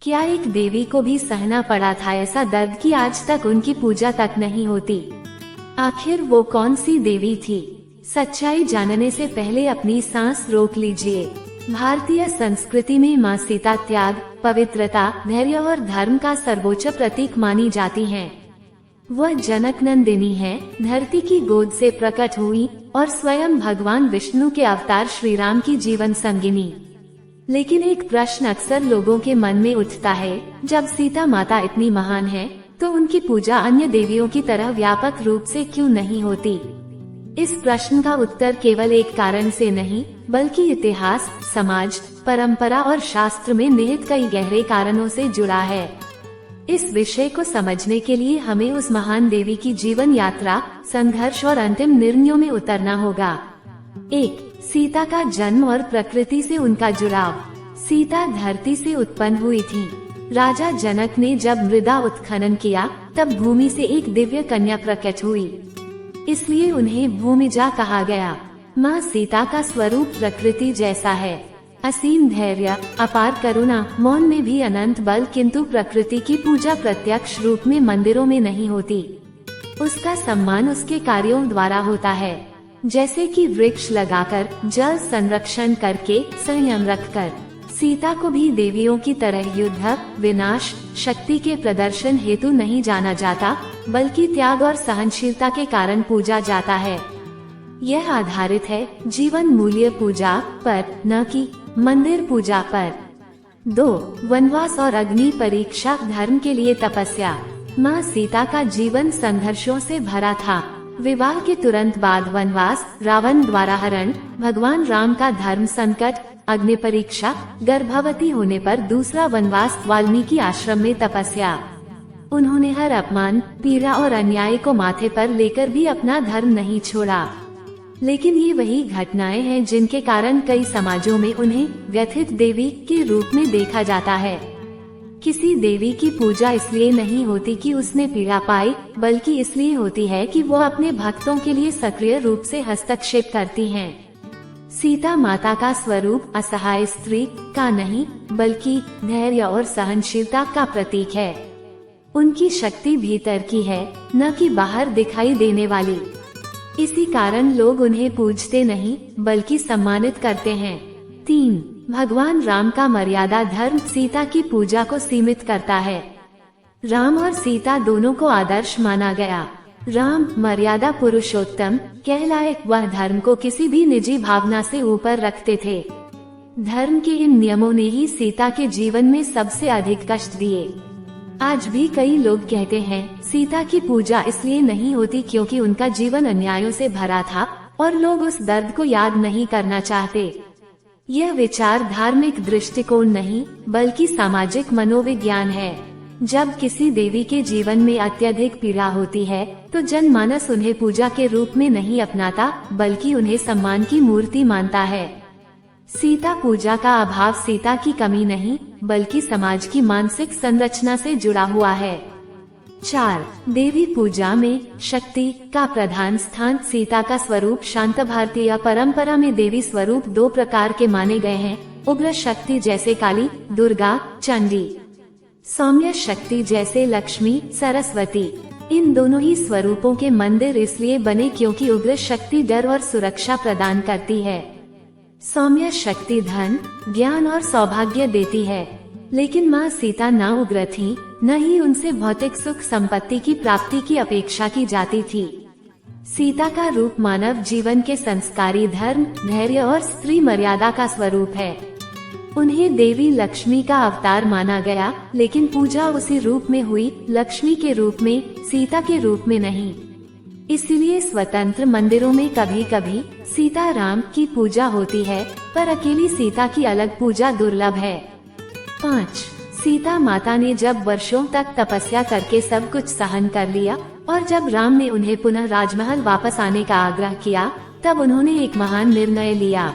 क्या एक देवी को भी सहना पड़ा था ऐसा दर्द कि आज तक उनकी पूजा तक नहीं होती? आखिर वो कौन सी देवी थी? सच्चाई जानने से पहले अपनी सांस रोक लीजिए। भारतीय संस्कृति में माँ सीता त्याग, पवित्रता, धैर्य और धर्म का सर्वोच्च प्रतीक मानी जाती हैं। वह जनक नंदिनी है, धरती की गोद से प्रकट हुई और स्वयं भगवान विष्णु के अवतार श्री राम की जीवन संगिनी। लेकिन एक प्रश्न अक्सर लोगों के मन में उठता है, जब सीता माता इतनी महान है, तो उनकी पूजा अन्य देवियों की तरह व्यापक रूप से क्यों नहीं होती? इस प्रश्न का उत्तर केवल एक कारण से नहीं, बल्कि इतिहास, समाज, परंपरा और शास्त्र में निहित कई गहरे कारणों से जुड़ा है। इस विषय को समझने के लिए हमें उस महान देवी की जीवन यात्रा, संघर्ष और अंतिम निर्णयों में उतरना होगा। 1. सीता का जन्म और प्रकृति से उनका जुड़ाव। सीता धरती से उत्पन्न हुई थी। राजा जनक ने जब मृदा उत्खनन किया, तब भूमि से एक दिव्य कन्या प्रकट हुई, इसलिए उन्हें भूमिजा कहा गया। माँ सीता का स्वरूप प्रकृति जैसा है, असीम धैर्य, अपार करुणा, मौन में भी अनंत बल, किंतु प्रकृति की पूजा प्रत्यक्ष रूप में मंदिरों में नहीं होती। उसका सम्मान उसके कार्यों द्वारा होता है, जैसे कि वृक्ष लगाकर, जल संरक्षण करके, संयम रखकर। सीता को भी देवियों की तरह युद्ध, विनाश, शक्ति के प्रदर्शन हेतु नहीं जाना जाता, बल्कि त्याग और सहनशीलता के कारण पूजा जाता है। यह आधारित है जीवन मूल्य पूजा पर, न कि मंदिर पूजा पर। 2. वनवास और अग्नि परीक्षा, धर्म के लिए तपस्या। माँ सीता का जीवन संघर्षों से भरा था। विवाह के तुरंत बाद वनवास, रावण द्वारा हरण, भगवान राम का धर्म संकट, अग्नि परीक्षा, गर्भवती होने पर दूसरा वनवास, वाल्मीकि आश्रम में तपस्या। उन्होंने हर अपमान, पीड़ा और अन्याय को माथे पर लेकर भी अपना धर्म नहीं छोड़ा। लेकिन ये वही घटनाएं हैं जिनके कारण कई समाजों में उन्हें व्यथित देवी के रूप में देखा जाता है। किसी देवी की पूजा इसलिए नहीं होती कि उसने पीड़ा पाई, बल्कि इसलिए होती है कि वो अपने भक्तों के लिए सक्रिय रूप से हस्तक्षेप करती हैं। सीता माता का स्वरूप असहाय स्त्री का नहीं, बल्कि धैर्य और सहनशीलता का प्रतीक है। उनकी शक्ति भीतर की है, न कि बाहर दिखाई देने वाली। इसी कारण लोग उन्हें पूजते नहीं, बल्कि सम्मानित करते हैं। 3. भगवान राम का मर्यादा धर्म, सीता की पूजा को सीमित करता है। राम और सीता दोनों को आदर्श माना गया। राम मर्यादा पुरुषोत्तम कहलाए, वह धर्म को किसी भी निजी भावना से ऊपर रखते थे। धर्म के इन नियमों ने ही सीता के जीवन में सबसे अधिक कष्ट दिए। आज भी कई लोग कहते हैं सीता की पूजा इसलिए नहीं होती क्योंकि उनका जीवन अन्यायों से भरा था और लोग उस दर्द को याद नहीं करना चाहते। यह विचार धार्मिक दृष्टिकोण नहीं, बल्कि सामाजिक मनोविज्ञान है। जब किसी देवी के जीवन में अत्यधिक पीड़ा होती है, तो जनमानस उन्हें पूजा के रूप में नहीं अपनाता, बल्कि उन्हें सम्मान की मूर्ति मानता है। सीता पूजा का अभाव सीता की कमी नहीं, बल्कि समाज की मानसिक संरचना से जुड़ा हुआ है। 4. देवी पूजा में शक्ति का प्रधान स्थान। सीता का स्वरूप शांत। भारतीय परंपरा में देवी स्वरूप 2 प्रकार के माने गए हैं, उग्र शक्ति जैसे काली, दुर्गा, चंडी, सौम्य शक्ति जैसे लक्ष्मी, सरस्वती। इन दोनों ही स्वरूपों के मंदिर इसलिए बने क्योंकि उग्र शक्ति डर और सुरक्षा प्रदान करती है, सौम्य शक्ति धन, ज्ञान और सौभाग्य देती है। लेकिन माँ सीता न उग्र थी, न ही उनसे भौतिक सुख संपत्ति की प्राप्ति की अपेक्षा की जाती थी। सीता का रूप मानव जीवन के संस्कारी धर्म, धैर्य और स्त्री मर्यादा का स्वरूप है। उन्हें देवी लक्ष्मी का अवतार माना गया, लेकिन पूजा उसी रूप में हुई, लक्ष्मी के रूप में, सीता के रूप में नहीं। इसलिए स्वतंत्र मंदिरों में कभी कभी सीता राम की पूजा होती है, पर अकेली सीता की अलग पूजा दुर्लभ है। 5. सीता माता ने जब वर्षों तक तपस्या करके सब कुछ सहन कर लिया और जब राम ने उन्हें पुनः राजमहल वापस आने का आग्रह किया, तब उन्होंने एक महान निर्णय लिया।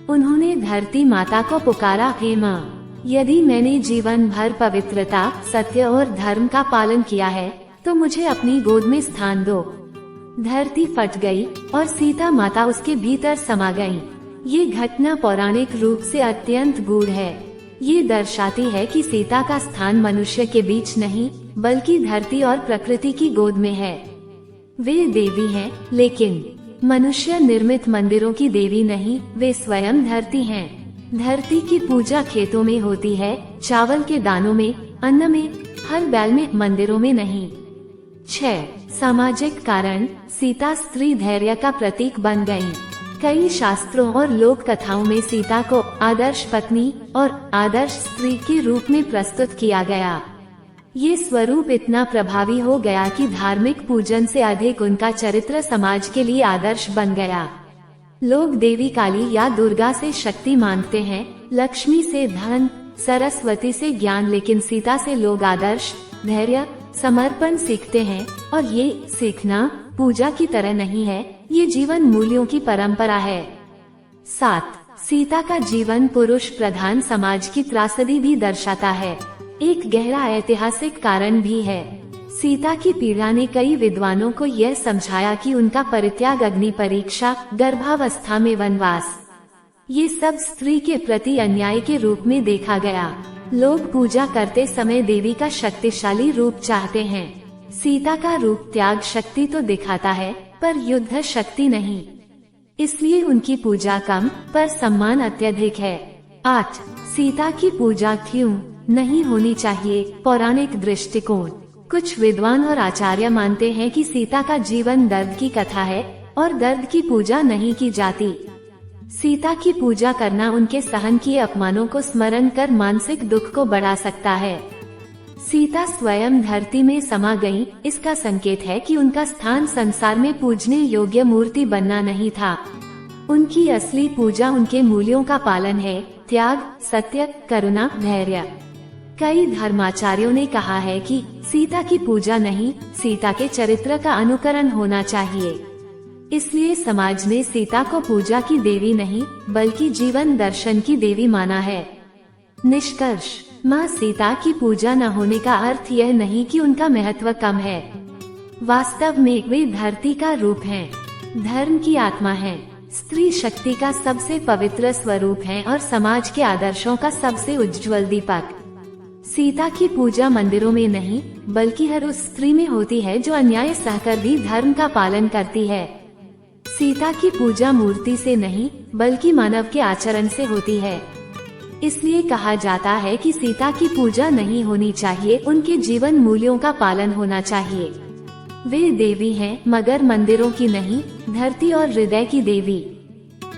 उन्होंने धरती माता को पुकारा, हे माँ, यदि मैंने जीवन भर पवित्रता, सत्य और धर्म का पालन किया है, तो मुझे अपनी गोद में स्थान दो। धरती फट गई और सीता माता उसके भीतर समा गईं। ये घटना पौराणिक रूप से अत्यंत गूढ़ है। ये दर्शाती है कि सीता का स्थान मनुष्य के बीच नहीं बल्कि धरती और प्रकृति की गोद में है। वे देवी हैं, लेकिन मनुष्य निर्मित मंदिरों की देवी नहीं, वे स्वयं धरती हैं। धरती की पूजा खेतों में होती है, चावल के दानों में, अन्न में, हर बैल में, मंदिरों में नहीं। 6. सामाजिक कारण, सीता स्त्री धैर्य का प्रतीक बन गयी। कई शास्त्रों और लोक कथाओं में सीता को आदर्श पत्नी और आदर्श स्त्री के रूप में प्रस्तुत किया गया। ये स्वरूप इतना प्रभावी हो गया कि धार्मिक पूजन से अधिक उनका चरित्र समाज के लिए आदर्श बन गया। लोग देवी काली या दुर्गा से शक्ति मांगते हैं, लक्ष्मी से धन, सरस्वती से ज्ञान, लेकिन सीता से लोग आदर्श, धैर्य, समर्पण सीखते हैं। और ये सीखना पूजा की तरह नहीं है, ये जीवन मूल्यों की परंपरा है। 7. सीता का जीवन पुरुष प्रधान समाज की त्रासदी भी दर्शाता है। एक गहरा ऐतिहासिक कारण भी है। सीता की पीड़ा ने कई विद्वानों को यह समझाया कि उनका परित्याग, अग्नि परीक्षा, गर्भावस्था में वनवास, ये सब स्त्री के प्रति अन्याय के रूप में देखा गया। लोग पूजा करते समय देवी का शक्तिशाली रूप चाहते हैं। सीता का रूप त्याग शक्ति तो दिखाता है, पर युद्ध शक्ति नहीं। इसलिए उनकी पूजा कम, पर सम्मान अत्यधिक है। 8. सीता की पूजा क्यों नहीं होनी चाहिए? पौराणिक दृष्टिकोण। कुछ विद्वान और आचार्य मानते हैं कि सीता का जीवन दर्द की कथा है और दर्द की पूजा नहीं की जाती। सीता की पूजा करना उनके सहन किए अपमानों को स्मरण कर मानसिक दुख को बढ़ा सकता है। सीता स्वयं धरती में समा गईं, इसका संकेत है कि उनका स्थान संसार में पूजने योग्य मूर्ति बनना नहीं था। उनकी असली पूजा उनके मूल्यों का पालन है, त्याग, सत्य, करुणा, धैर्य। कई धर्माचार्यों ने कहा है कि सीता की पूजा नहीं, सीता के चरित्र का अनुकरण होना चाहिए। इसलिए समाज ने सीता को पूजा की देवी नहीं बल्कि जीवन दर्शन की देवी माना है। निष्कर्ष, माँ सीता की पूजा न होने का अर्थ यह नहीं कि उनका महत्व कम है। वास्तव में वे धरती का रूप हैं, धर्म की आत्मा हैं, स्त्री शक्ति का सबसे पवित्र स्वरूप हैं और समाज के आदर्शों का सबसे उज्जवल दीपक। सीता की पूजा मंदिरों में नहीं बल्कि हर उस स्त्री में होती है जो अन्याय सहकर भी धर्म का पालन करती है। सीता की पूजा मूर्ति से नहीं बल्कि मानव के आचरण से होती है। इसलिए कहा जाता है कि सीता की पूजा नहीं होनी चाहिए, उनके जीवन मूल्यों का पालन होना चाहिए। वे देवी हैं, मगर मंदिरों की नहीं, धरती और हृदय की देवी।